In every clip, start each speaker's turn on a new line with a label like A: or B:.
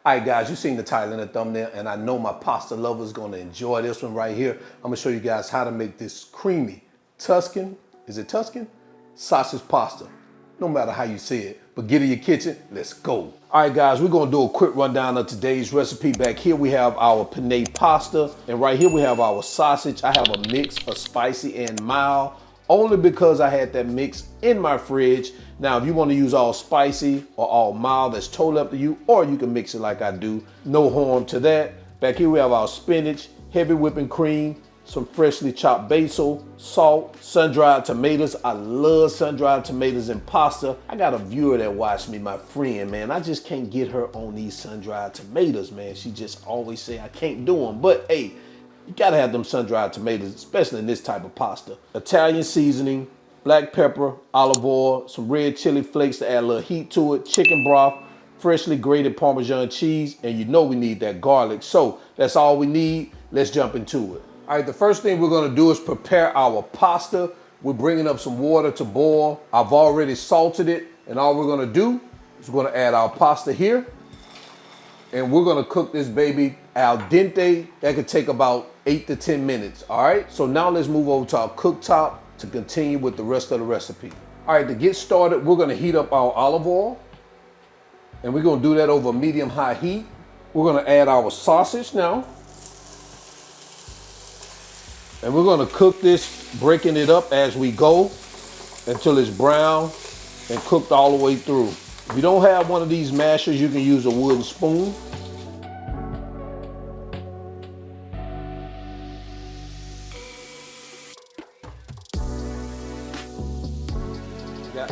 A: All right, guys, you seen the title and the thumbnail, and I know my pasta lovers gonna enjoy this one right here. I'm gonna show you guys how to make this creamy Tuscan, is it Tuscan? Sausage pasta, no matter how you say it. But get in your kitchen, let's go. All right, guys, we're gonna do a quick rundown of today's recipe. Back here, we have our penne pasta, and right here we have our sausage. I have a mix of spicy and mild, only because I had that mix in my fridge. Now, if you want to use all spicy or all mild, that's totally up to you, or you can mix it like I do. No harm to that. Back here we have our spinach, heavy whipping cream, some freshly chopped basil, salt, sun-dried tomatoes. I love sun-dried tomatoes in pasta. I got a viewer that watched me, my friend, man. I just can't get her on these sun-dried tomatoes, man. She just always say I can't do them, but hey, you gotta have them sun-dried tomatoes, especially in this type of pasta. Italian seasoning, black pepper, olive oil, some red chili flakes to add a little heat to it, chicken broth, freshly grated Parmesan cheese, and you know we need that garlic. So that's all we need. Let's jump into it. All right, the first thing we're gonna do is prepare our pasta. We're bringing up some water to boil. I've already salted it, and all we're gonna do is we're gonna add our pasta here, and we're gonna cook this baby al dente. That could take about 8 to 10 minutes, all right? So now let's move over to our cooktop to continue with the rest of the recipe. All right, to get started, we're gonna heat up our olive oil, and we're gonna do that over medium-high heat. We're gonna add our sausage now, and we're gonna cook this, breaking it up as we go until it's brown and cooked all the way through. If you don't have one of these mashers, you can use a wooden spoon.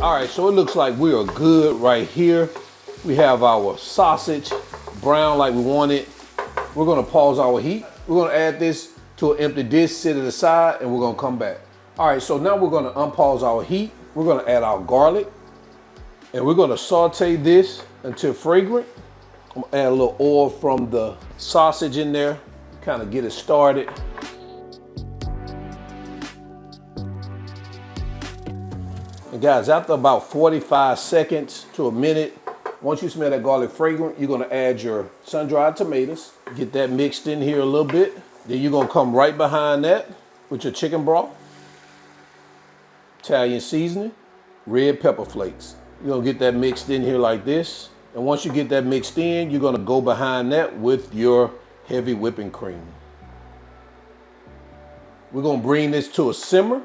A: All right, so it looks like we are good right here. We have our sausage brown like we want it. We're gonna pause our heat. We're gonna add this to an empty dish, sit it aside, and we're gonna come back. All right, so now we're gonna unpause our heat. We're gonna add our garlic, and we're gonna saute this until fragrant. I'm gonna add a little oil from the sausage in there, kind of get it started. And guys, after about 45 seconds to a minute, once you smell that garlic fragrant, you're gonna add your sun-dried tomatoes. Get that mixed in here a little bit. Then you're gonna come right behind that with your chicken broth, Italian seasoning, red pepper flakes. You're gonna get that mixed in here like this. And once you get that mixed in, you're gonna go behind that with your heavy whipping cream. We're gonna bring this to a simmer.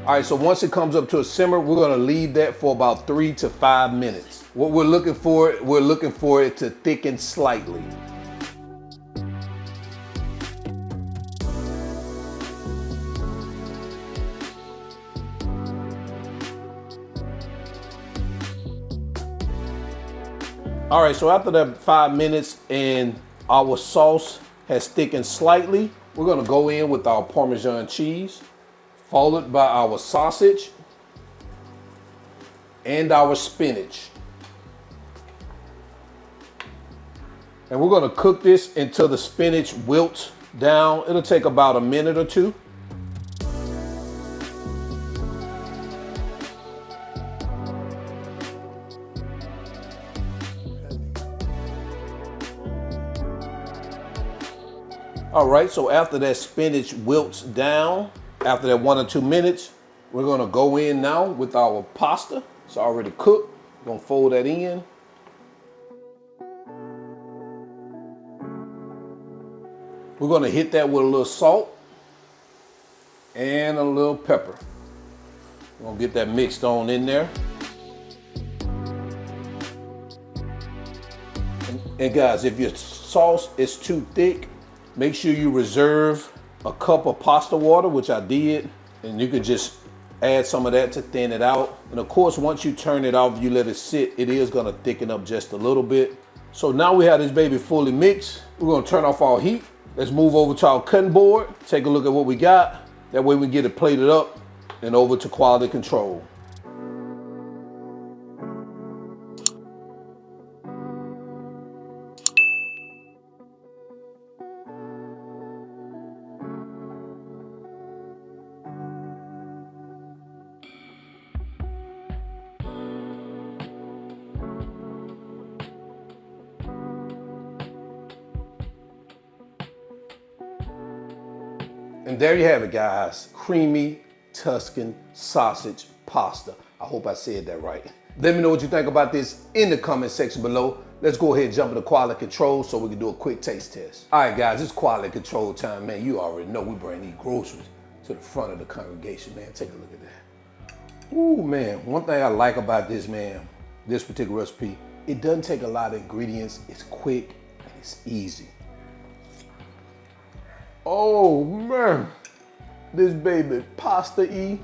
A: All right, so once it comes up to a simmer, we're gonna leave that for about 3 to 5 minutes. What we're looking for it to thicken slightly. All right, so after that 5 minutes and our sauce has thickened slightly, we're gonna go in with our Parmesan cheese, followed by our sausage and our spinach. And we're gonna cook this until the spinach wilts down. It'll take about a minute or two. All right, so after that spinach wilts down, after that 1 or 2 minutes, we're gonna go in now with our pasta. It's already cooked. We're gonna fold that in. We're gonna hit that with a little salt and a little pepper. We're gonna get that mixed on in there. And guys, if your sauce is too thick, make sure you reserve a cup of pasta water, which I did, and you can just add some of that to thin it out. And of course, once you turn it off, you let it sit, it is gonna thicken up just a little bit. So now we have this baby fully mixed. We're gonna turn off our heat. Let's move over to our cutting board, take a look at what we got. That way we get it plated up and over to quality control. And there you have it, guys. Creamy Tuscan sausage pasta. I hope I said that right. Let me know what you think about this in the comment section below. Let's go ahead and jump into quality control so we can do a quick taste test. All right, guys, it's quality control time, man. You already know we bring these groceries to the front of the congregation, man. Take a look at that. Ooh, man, one thing I like about this, man, this particular recipe, it doesn't take a lot of ingredients. It's quick and it's easy. Oh, man. This baby pasta-y,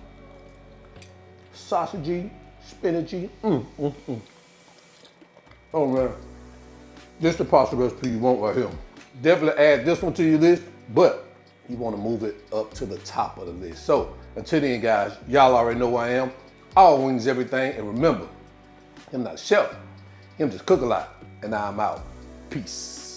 A: sausage-y, spinach-y. Oh, man. This is the pasta recipe you want right here. Definitely add this one to your list, but you want to move it up to the top of the list. So, until then, guys, y'all already know who I am. All wings, everything. And remember, I'm not a chef. I'm just cook a lot. And I'm out. Peace.